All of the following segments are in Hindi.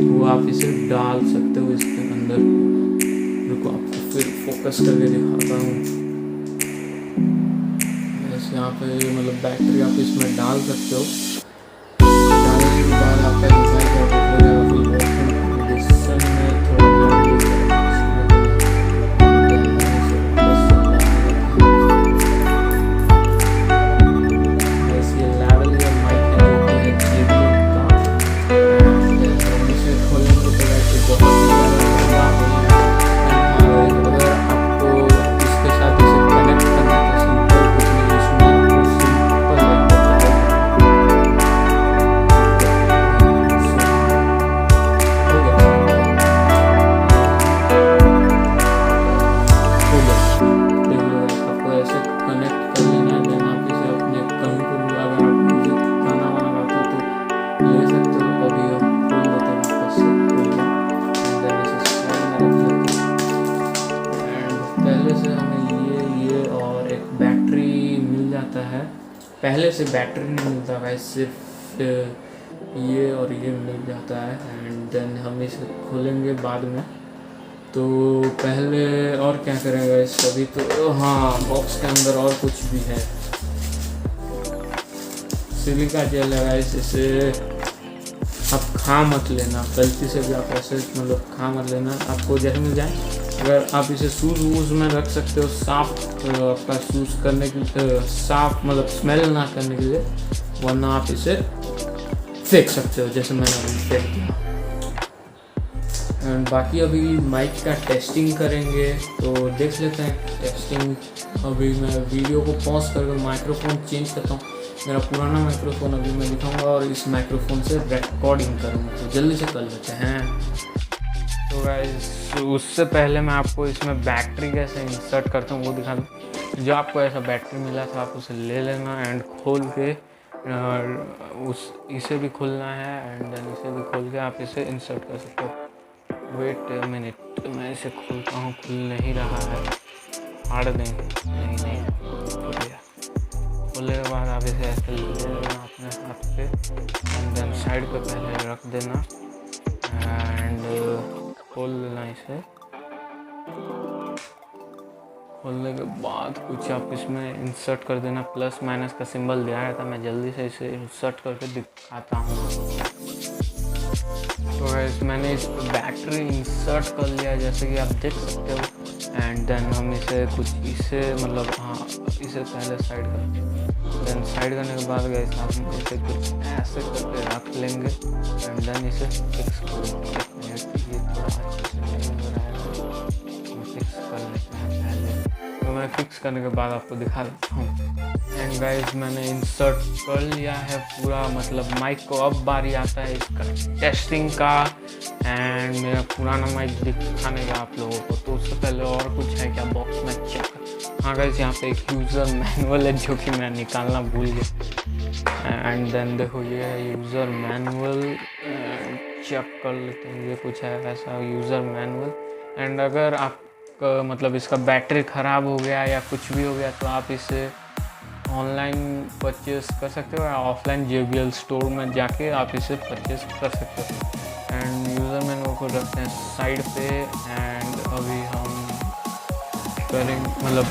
वो आप इसे डाल सकते हो इसके अंदर। रुको आपको फिर फोकस करके दिखाता हूँ। ऐसे यहाँ पे मतलब बैटरी आप इसमें डाल सकते हो। डालने के बाद आपका मोबाइल का कंडीशन में थोड़ा पहले से बैटरी नहीं मिलता है, सिर्फ ये और ये मिल जाता है। एंड देन हम इसे खोलेंगे बाद में। तो पहले और क्या करेंगे इस अभी तो हाँ, बॉक्स के अंदर और कुछ भी है। सिलिका जेल है गाइस, इसे आप खा मत लेना, गलती से भी आप ऐसे मतलब खा मत लेना, आपको जैसे मिल जाए। अगर आप इसे शूज़ वूज़ में रख सकते हो, साफ आपका शूज़ करने के साफ मतलब स्मेल ना करने के लिए, वरना आप इसे फेंक सकते हो जैसे मैंने अभी फेंक दिया। एंड बाकी अभी माइक का टेस्टिंग करेंगे, तो देख लेते हैं टेस्टिंग। अभी मैं वीडियो को पॉज करके माइक्रोफोन चेंज करता हूँ। मेरा पुराना माइक्रोफोन अभी मैं दिखाऊंगा और इस माइक्रोफोन से रिकॉर्डिंग करूँगा, तो जल्दी से कर लेते हैं। तो गाइस उससे पहले मैं आपको इसमें बैटरी कैसे इंसर्ट करता हूँ वो दिखा दूँ। जो आपको ऐसा बैटरी मिला था आप उसे ले लेना एंड खोल के इसे भी खोलना है एंड देन इसे भी खोल के आप इसे इंसर्ट कर सकते हो। वेट अ मिनट, मैं इसे खोलता हूँ, खुल नहीं रहा है। फाड़ देंगे, नहीं खुल गया। खोलने के बाद आप इसे ऐसे ले लेना अपने हाथ पे एंड देन साइड पे पहले रख देना एंड खोल लेना इसे। खोलने के बाद कुछ आप इसमें इंसर्ट कर देना, प्लस माइनस का सिंबल दिया रहता है। मैं जल्दी से इसे इंसर्ट करके दिखाता हूँ। तो गाइस मैंने इस पर बैटरी इंसर्ट कर लिया जैसे कि आप देख सकते हो। एंड देन हम इसे कुछ इसे मतलब हाँ, इसे पहले साइड कर देन साइड करने के बाद गाइस हम इसे कुछ ऐसे करके रख लेंगे एंड देन इसे फिक्स कर लेंगे। ये थोड़ा अच्छे से नहीं हो रहा है, हम फिक्स कर लेते हैं पहले। तो मैं फिक्स करने के बाद आपको दिखा देता हूँ। एंड गाइस मैंने इंसर्ट कर लिया है पूरा मतलब माइक को। अब बारी आता है इसका टेस्टिंग का एंड मेरा पुराना माइक दिखाने का आप लोगों को। तो उससे पहले और कुछ है क्या बॉक्स में चेक। हाँ गाइस यहाँ पे एक यूज़र मैनुअल है जो कि मैं निकालना भूल गया। एंड देन देखो ये है यूज़र मैनुअल, चेक कर लेते हैं। ये कुछ है ऐसा यूज़र मैनुअल। एंड अगर आपका मतलब इसका बैटरी ख़राब हो गया या कुछ भी हो गया तो आप इसे ऑनलाइन परचेस कर सकते हो या ऑफलाइन JBL स्टोर में जाके आप इसे परचेस कर सकते हो। एंड यूज़र मैनुअल को रखते हैं साइड पे। एंड अभी हम करेंगे मतलब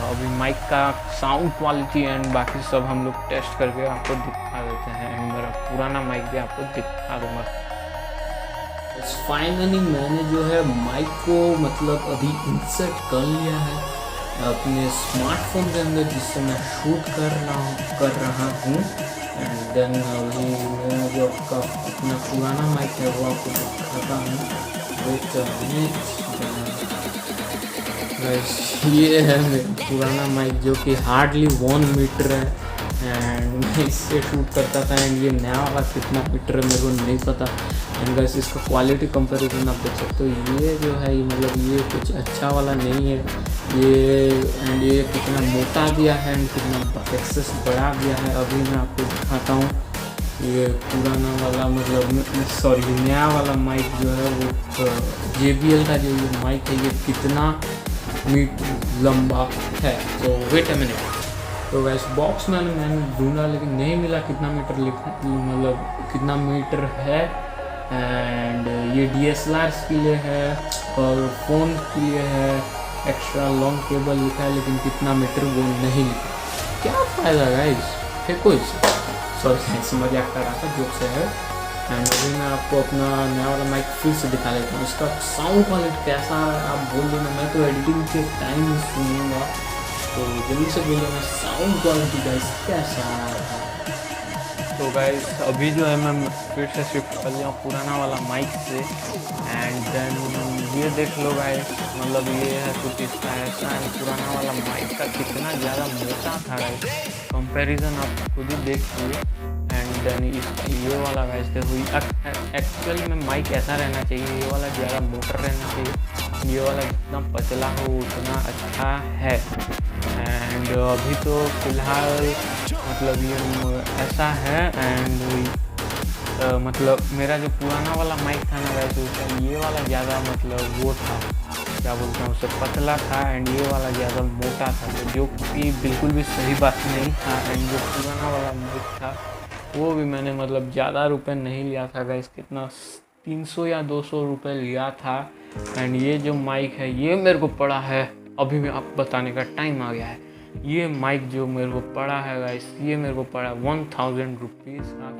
अभी माइक का साउंड क्वालिटी एंड बाकी सब हम लोग टेस्ट करके आपको दिखा देते हैं। एंड मेरा पुराना माइक भी आपको दिखा दूँगा। फाइनली मैंने जो है माइक को मतलब अभी इंसर्ट कर लिया है अपने स्मार्टफोन के अंदर जिससे मैं शूट कर रहा हूँ। एंड देन अभी मेरा जो आपका अपना पुराना माइक है वो आपको दिखाता हूँ। ये है मेरा पुराना माइक जो कि हार्डली 1 मीटर है एंड मैं इससे शूट करता था। एंड ये नया वाला कितना मीटर है मेरे को नहीं पता। एंड गाइस इसका क्वालिटी कंपैरिजन आप देख सकते हो। ये जो है मतलब ये कुछ अच्छा वाला नहीं है ये। एंड ये कितना मोटा दिया है एंड कितना एक्सेस बढ़ा दिया है अभी मैं आपको दिखाता हूँ। ये पुराना वाला मतलब सॉरी नया वाला माइक जो है वो JBL का जो ये माइक है ये कितना लंबा है। तो वेट अ मिनट। तो वैसे बॉक्स मैंने ढूंढा लेकिन नहीं मिला कितना मीटर मतलब कितना मीटर है। एंड ये DSLRs के लिए है और फ़ोन के लिए है। एक्स्ट्रा लॉन्ग केबल लिखा है लेकिन कितना मीटर वो नहीं लिखा। क्या फ़ायदा गाइस, फेंको इसे। सॉरी मजाक कर रहा था, जोक से है। एंड अभी मैं आपको अपना नया वाला माइक फिर से दिखा देता हूँ। इसका साउंड क्वालिटी कैसा है आप बोल देना, मैं तो एडिटिंग के टाइम सुनूंगा, तो जल्दी से बोल देना साउंड क्वालिटी गाइस कैसा है। तो गाइस अभी जो है मैं फिर से शिफ्ट कर लिया पुराना वाला माइक से। एंड देन ये देख लो गाइस, मतलब ये है कुछ इसका ऐसा है। पुराना वाला माइक का कितना ज़्यादा मोटा था गाइस, कंपैरिजन आप खुद ही देखिए। एंड देन ये वाला गाइस देखो, एक्चुअली में माइक ऐसा रहना चाहिए, ये वाला ज़्यादा मोटा रहना चाहिए, ये वाला जितना पतला हो उतना अच्छा है। एंड अभी तो फिलहाल मतलब ये ऐसा है। एंड मतलब मेरा जो पुराना वाला माइक था ना वैसे उसका ये वाला ज़्यादा मतलब वो था, क्या बोलते हैं उससे, पतला था। एंड ये वाला ज़्यादा मोटा था, तो जो कि बिल्कुल भी सही बात नहीं था। एंड जो पुराना वाला माइक था वो भी मैंने मतलब ज़्यादा रुपए नहीं लिया था गाइस, कितना 300 या 200 रुपये लिया था। एंड ये जो माइक है ये मेरे को पड़ा है, अभी भी आपको बताने का टाइम आ गया है। ये माइक जो मेरे को पड़ा है गाइस, ये मेरे को पड़ा 1000 रुपीज़ का।